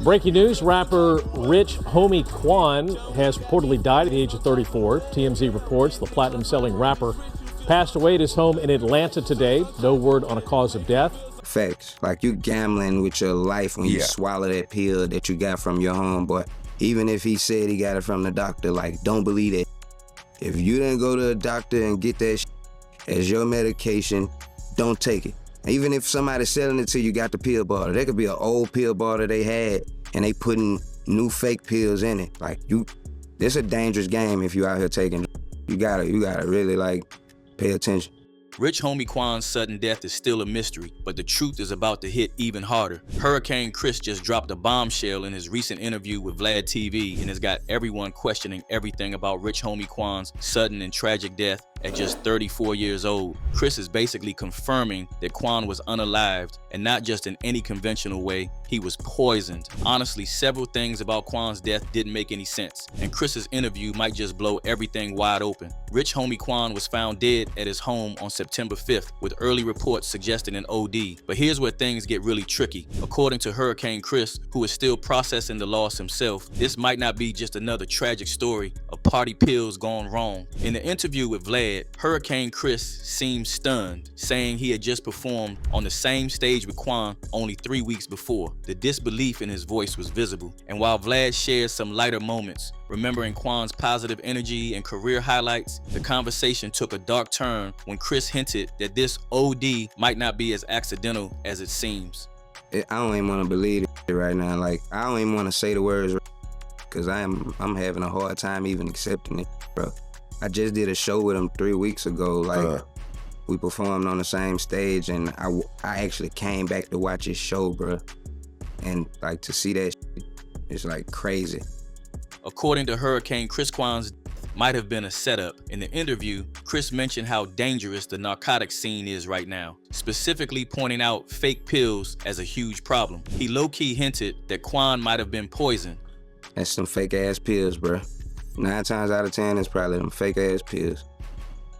Breaking news, rapper Rich Homie Quan has reportedly died at the age of 34. TMZ reports the platinum-selling rapper passed away at his home in Atlanta today. No word on a cause of death. Facts. Like, you gambling with your life when you swallow that pill that you got from your homeboy. Even if he said he got it from the doctor, like, don't believe it. If you didn't go to a doctor and get that as your medication, don't take it. Even if somebody's selling it to you, got the pill bottle. There could be an old pill bottle they had and they putting new fake pills in it. Like, this a dangerous game if you out here taking. You gotta really, like, pay attention. Rich Homie Quan's sudden death is still a mystery, but the truth is about to hit even harder. Hurricane Chris just dropped a bombshell in his recent interview with Vlad TV and has got everyone questioning everything about Rich Homie Quan's sudden and tragic death at just 34 years old. Chris is basically confirming that Quan was unalived, and not just in any conventional way, he was poisoned. Honestly, several things about Quan's death didn't make any sense, and Chris's interview might just blow everything wide open. Rich Homie Quan was found dead at his home on September 5th, with early reports suggesting an OD. But here's where things get really tricky. According to Hurricane Chris, who is still processing the loss himself, this might not be just another tragic story of party pills gone wrong. In the interview with Vlad, Hurricane Chris seemed stunned, saying he had just performed on the same stage with Quan only 3 weeks before. The disbelief in his voice was visible. And while Vlad shared some lighter moments, remembering Quan's positive energy and career highlights, the conversation took a dark turn when Chris hinted that this OD might not be as accidental as it seems. I don't even want to believe it right now. Like, I don't even want to say the words because I'm having a hard time even accepting it, bro. I just did a show with him 3 weeks ago. Like, we performed on the same stage, and I actually came back to watch his show, bro. And, like, to see that shit, it's, like, crazy. According to Hurricane, Chris Quan's might have been a setup. In the interview, Chris mentioned how dangerous the narcotics scene is right now, specifically pointing out fake pills as a huge problem. He low-key hinted that Quan might have been poisoned. That's some fake-ass pills, bro. 9 times out of 10, it's probably them fake-ass pills.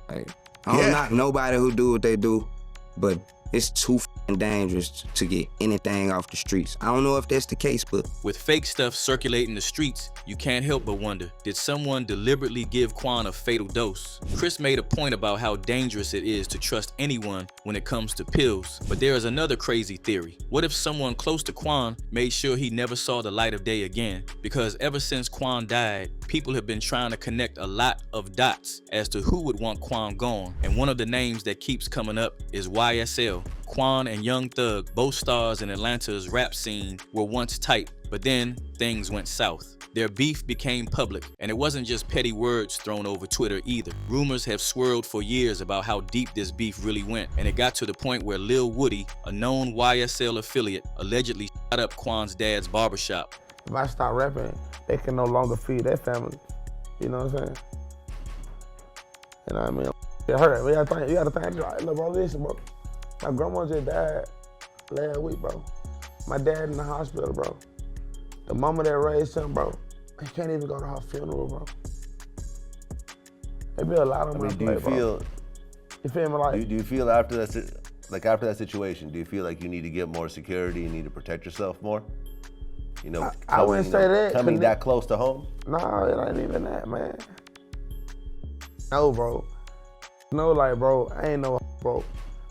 Like, I don't knock nobody who do what they do, but it's too dangerous to get anything off the streets. I don't know if that's the case, but with fake stuff circulating the streets, you can't help but wonder, did someone deliberately give Quan a fatal dose? Chris made a point about how dangerous it is to trust anyone when it comes to pills, but there is another crazy theory. What if someone close to Quan made sure he never saw the light of day again? Because ever since Quan died, people have been trying to connect a lot of dots as to who would want Quan gone, and one of the names that keeps coming up is YSL. Quan and Young Thug, both stars in Atlanta's rap scene, were once tight, but then things went south. Their beef became public, and it wasn't just petty words thrown over Twitter either. Rumors have swirled for years about how deep this beef really went, and it got to the point where Lil Woody, a known YSL affiliate, allegedly shot up Quan's dad's barbershop. If I start rapping, they can no longer feed their family. You know what I'm saying? You know what I mean? It hurt. You gotta think, look, bro, listen, bro. My grandma just died last week, bro. My dad in the hospital, bro. The mama that raised him, bro, he can't even go to her funeral, bro. There be a lot of do you feel? You feel me? Like, do you feel after that situation, do you feel like you need to get more security, you need to protect yourself more? You know, I wouldn't say that. Coming that close to home? No, it ain't even that, man. No, bro. No, like, bro, I ain't no, bro.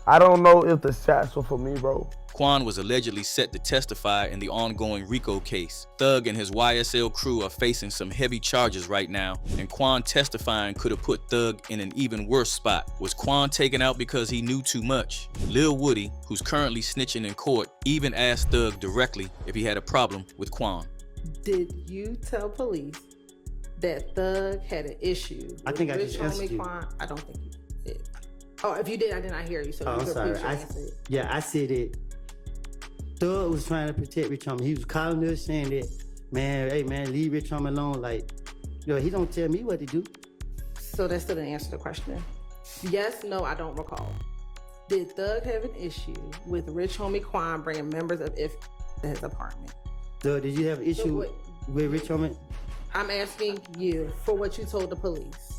I don't know if the shots were for me, bro. Quan was allegedly set to testify in the ongoing RICO case. Thug and his YSL crew are facing some heavy charges right now, and Quan testifying could have put Thug in an even worse spot. Was Quan taken out because he knew too much? Lil Woody, who's currently snitching in court, even asked Thug directly if he had a problem with Quan. Did you tell police that Thug had an issue with I think I Rich just answered you. Quan? I don't think you did. Oh, if you did, I did not hear you. So I'm sorry. I said it. Thug was trying to protect Rich Homie. He was calling us saying that, man, hey man, leave Rich Homie alone. Like, yo, he don't tell me what to do. So that still didn't answer the question. Yes, no, I don't recall. Did Thug have an issue with Rich Homie Quan bringing members of IF to his apartment? Thug, did you have an issue with Rich Homie? I'm asking you for what you told the police.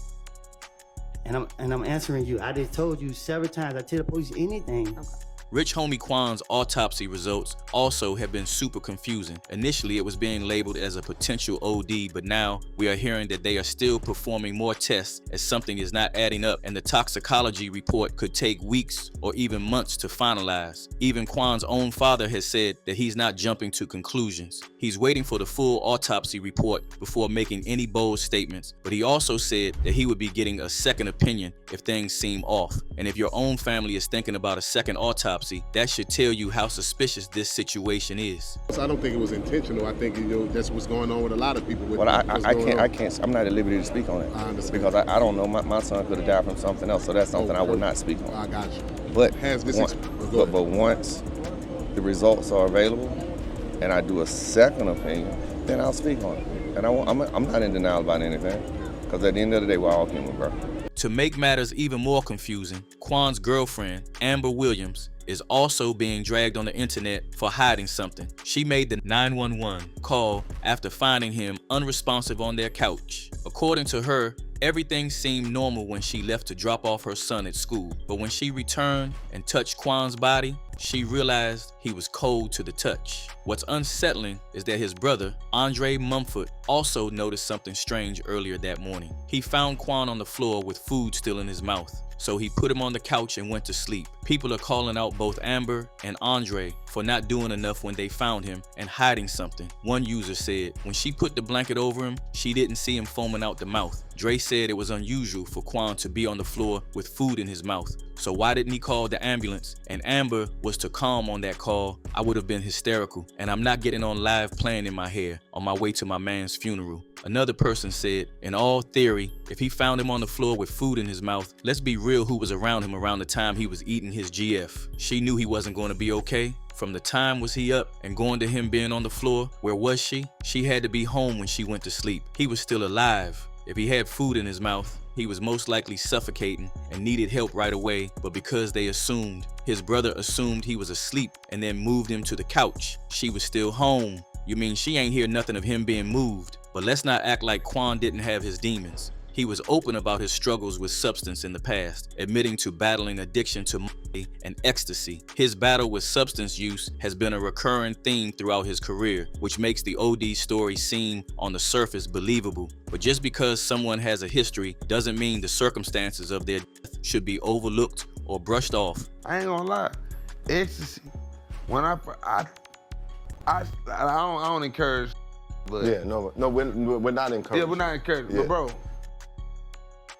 And I'm answering you. I just told you several times. I tell the police anything. Okay. Rich Homie Quan's autopsy results also have been super confusing. Initially, it was being labeled as a potential OD, but now we are hearing that they are still performing more tests as something is not adding up, and the toxicology report could take weeks or even months to finalize. Even Quan's own father has said that he's not jumping to conclusions. He's waiting for the full autopsy report before making any bold statements, but he also said that he would be getting a second opinion if things seem off. And if your own family is thinking about a second autopsy, that should tell you how suspicious this situation is. So I don't think it was intentional. I think that's what's going on with a lot of people. Well, I can't. I'm not at liberty to speak on it. I understand. Because I don't know. My son could have died from something else, so that's something I would not speak on. I got you. But But once the results are available, and I do a second opinion, then I'll speak on it. And I'm not in denial about anything, because at the end of the day, we're all human, bro. To make matters even more confusing, Quan's girlfriend, Amber Williams, is also being dragged on the internet for hiding something. She made the 911 call after finding him unresponsive on their couch. According to her, everything seemed normal when she left to drop off her son at school. But when she returned and touched Quan's body, she realized he was cold to the touch. What's unsettling is that his brother, Andre Mumford, also noticed something strange earlier that morning. He found Quan on the floor with food still in his mouth, so he put him on the couch and went to sleep. People are calling out both Amber and Andre for not doing enough when they found him and hiding something. One user said, when she put the blanket over him, she didn't see him foaming out the mouth. Dre said it was unusual for Quan to be on the floor with food in his mouth, so why didn't he call the ambulance? And Amber was to calm on that call. I would have been hysterical, and I'm not getting on live playing in my hair on my way to my man's funeral. Another person said, in all theory, if he found him on the floor with food in his mouth, let's be real, who was around him around the time he was eating his GF? She knew he wasn't going to be okay. From the time was he up and going to him being on the floor, where was she? She had to be home when she went to sleep. He was still alive. If he had food in his mouth, he was most likely suffocating and needed help right away, but because they assumed, his brother assumed he was asleep and then moved him to the couch, she was still home. You mean she ain't hear nothing of him being moved? But let's not act like Quan didn't have his demons. He was open about his struggles with substance in the past, admitting to battling addiction to money and ecstasy. His battle with substance use has been a recurring theme throughout his career, which makes the OD story seem on the surface believable. But just because someone has a history doesn't mean the circumstances of their death should be overlooked or brushed off. I ain't gonna lie, ecstasy. When I don't encourage, but yeah, no, we're not encouraged. Yeah, we're not encouraged, Yeah. but bro.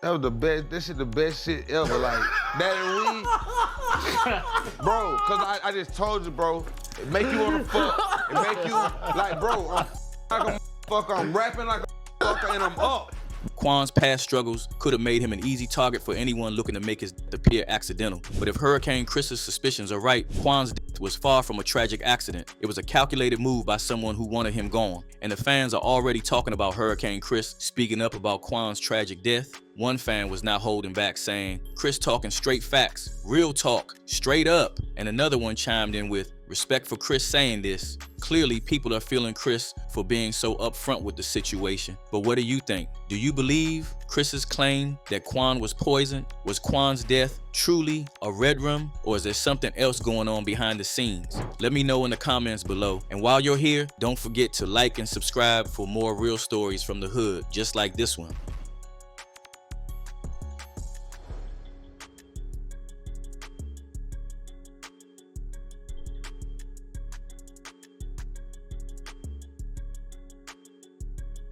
That was the best. This is the best shit ever. Like that and weed, bro. Cause I just told you, bro. It make you wanna fuck. It make you like, bro. I'm like a motherfucker. I'm rapping like a motherfucker, and I'm up. Quan's past struggles could have made him an easy target for anyone looking to make his death appear accidental. But if Hurricane Chris's suspicions are right, Quan's death was far from a tragic accident. It was a calculated move by someone who wanted him gone. And the fans are already talking about Hurricane Chris speaking up about Quan's tragic death. One fan was not holding back, saying, Chris talking straight facts, real talk, straight up. And another one chimed in with, respect for Chris saying this. Clearly, people are feeling Chris for being so upfront with the situation. But what do you think? Do you believe Chris's claim that Quan was poisoned? Was Quan's death truly a red rum, or is there something else going on behind the scenes? Let me know in the comments below. And while you're here, don't forget to like and subscribe for more real stories from the hood, just like this one.